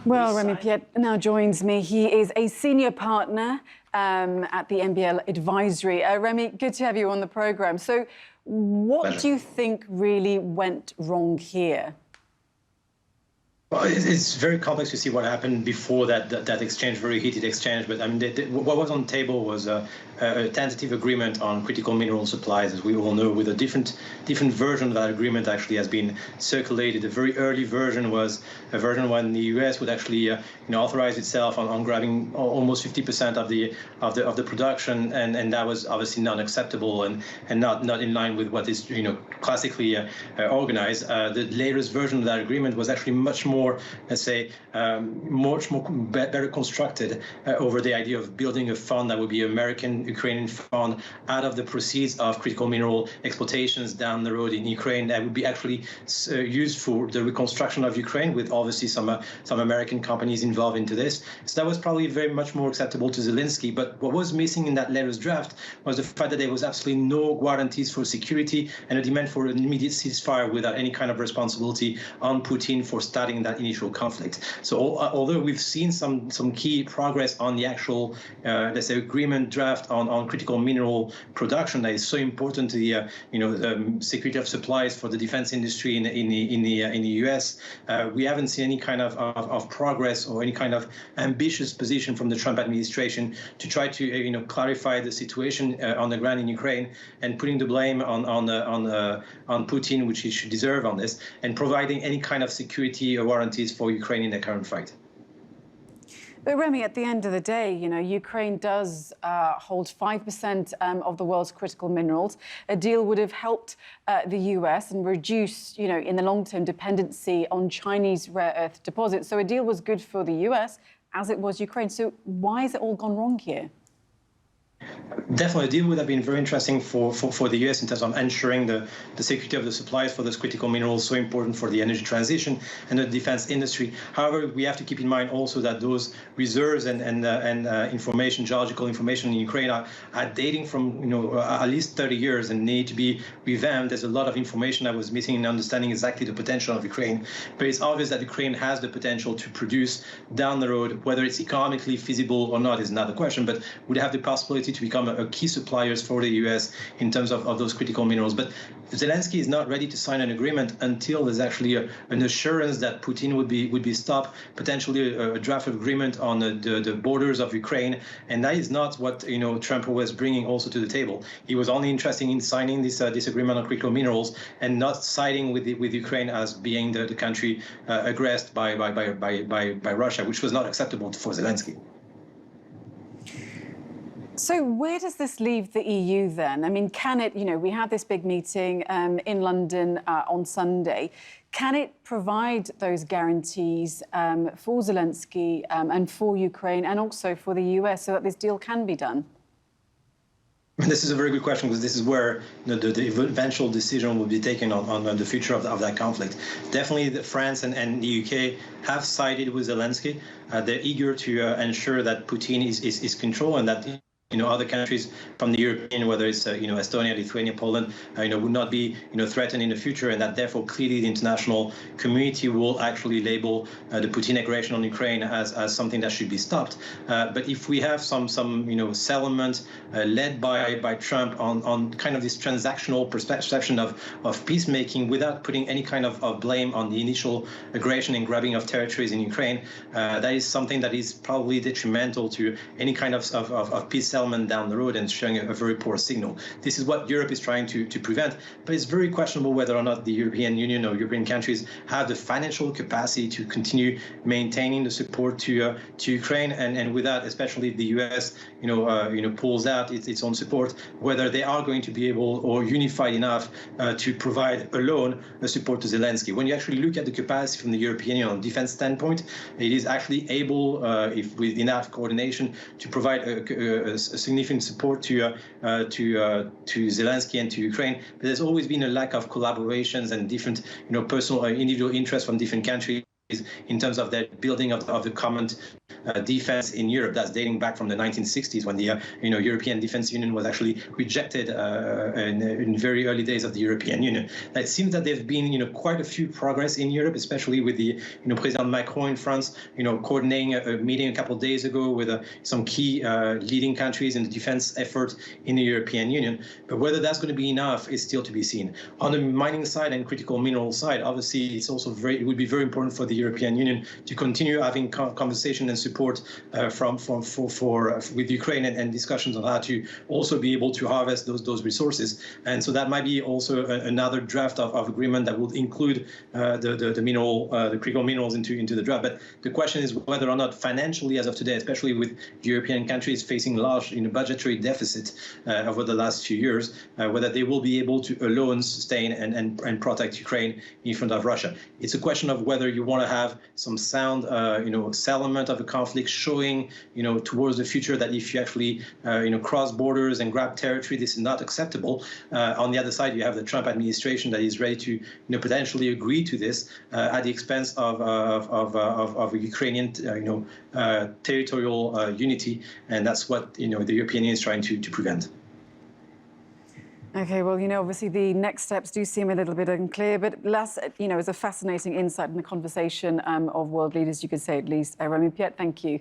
Well, Remi Piet now joins me. He is a senior partner at the Embellie Advisory. Remi, good to have you on the programme. So what do you think really went wrong here? Well, it's very complex to see what happened before that exchange, very heated exchange. But I mean, what was on the table was a tentative agreement on critical mineral supplies, as we all know, with a different version of that agreement actually has been circulated. The very early version was a version when the U.S. would actually authorize itself on grabbing almost 50% of the production, and that was obviously not acceptable and not in line with what is classically organized. The latest version of that agreement was actually much more, let's say, better constructed over the idea of building a fund that would be American-Ukrainian fund out of the proceeds of critical mineral exploitations down the road in Ukraine that would be actually used for the reconstruction of Ukraine, with obviously some American companies involved into this. So that was probably very much more acceptable to Zelenskyy. But what was missing in that latest draft was the fact that there was absolutely no guarantees for security and a demand for an immediate ceasefire without any kind of responsibility on Putin for starting that initial conflict. So although we've seen some key progress on the actual, let's say, agreement draft on critical mineral production that is so important to the security of supplies for the defense industry in the U.S., we haven't seen any kind of progress or any kind of ambitious position from the Trump administration to try to clarify the situation on the ground in Ukraine and putting the blame on Putin, which he should deserve on this, and providing any kind of security or warranties for Ukraine in the current fight. But Remi, at the end of the day, Ukraine does hold 5% of the world's critical minerals. A deal would have helped the US and reduce, in the long-term dependency on Chinese rare earth deposits. So a deal was good for the US, as it was Ukraine. So why has it all gone wrong here? Definitely, a deal would have been very interesting for the U.S. in terms of ensuring the security of the supplies for those critical minerals, so important for the energy transition and the defense industry. However, we have to keep in mind also that those reserves and information, geological information in Ukraine are dating from at least 30 years and need to be revamped. There's a lot of information that was missing in understanding exactly the potential of Ukraine. But it's obvious that Ukraine has the potential to produce down the road. Whether it's economically feasible or not is another question, but would have the possibility to become a key suppliers for the U.S. in terms of those critical minerals. But Zelenskyy is not ready to sign an agreement until there's actually an assurance that Putin would be stopped, potentially a draft agreement on the borders of Ukraine. And that is not what Trump was bringing also to the table. He was only interested in signing this agreement on critical minerals and not siding with Ukraine as being the country aggressed by Russia, which was not acceptable for Zelenskyy. So where does this leave the EU then? I mean, can it, we had this big meeting in London on Sunday. Can it provide those guarantees for Zelenskyy and for Ukraine and also for the US so that this deal can be done? This is a very good question, because this is where the eventual decision will be taken on the future of that conflict. Definitely, France and the UK have sided with Zelenskyy. They're eager to ensure that Putin is controlled and that other countries from the European, whether it's Estonia, Lithuania, Poland, would not be threatened in the future, and that therefore clearly the international community will actually label the Putin aggression on Ukraine as something that should be stopped. But if we have some settlement led by Trump on kind of this transactional perception of peacemaking without putting any kind of blame on the initial aggression and grabbing of territories in Ukraine, that is something that is probably detrimental to any kind of peace settlement down the road and showing a very poor signal. This is what Europe is trying to prevent, but it's very questionable whether or not the European Union or European countries have the financial capacity to continue maintaining the support to Ukraine, and with that, especially if the US pulls out its own support, whether they are going to be able or unified enough to provide alone the support to Zelenskyy. When you actually look at the capacity from the European Union on defense standpoint, it is actually able, if with enough coordination, to provide a significant support to Zelenskyy and to Ukraine. But there's always been a lack of collaborations and different, personal, individual interests from different countries in terms of their building of the common defense in Europe. That's dating back from the 1960s, when the European Defense Union was actually rejected in very early days of the European Union. It seems that there's been quite a few progress in Europe, especially with the President Macron in France, coordinating a meeting a couple of days ago with some key leading countries in the defense effort in the European Union. But whether that's going to be enough is still to be seen. On the mining side and critical mineral side, obviously, it's also it would be very important for the European Union to continue having conversation and support with Ukraine and discussions on how to also be able to harvest those resources. And so that might be also another draft of agreement that will include the critical minerals into the draft. But the question is whether or not financially, as of today, especially with European countries facing large budgetary deficit over the last few years, whether they will be able to alone sustain and protect Ukraine in front of Russia. It's a question of whether you want to have some sound, settlement of a conflict, showing, towards the future that if you actually, cross borders and grab territory, this is not acceptable. On the other side, you have the Trump administration that is ready to, potentially agree to this at the expense of Ukrainian, territorial unity, and that's what the European Union is trying to prevent. Okay, well, obviously the next steps do seem a little bit unclear, but it's a fascinating insight in the conversation of world leaders, you could say at least. Remi Piet, thank you.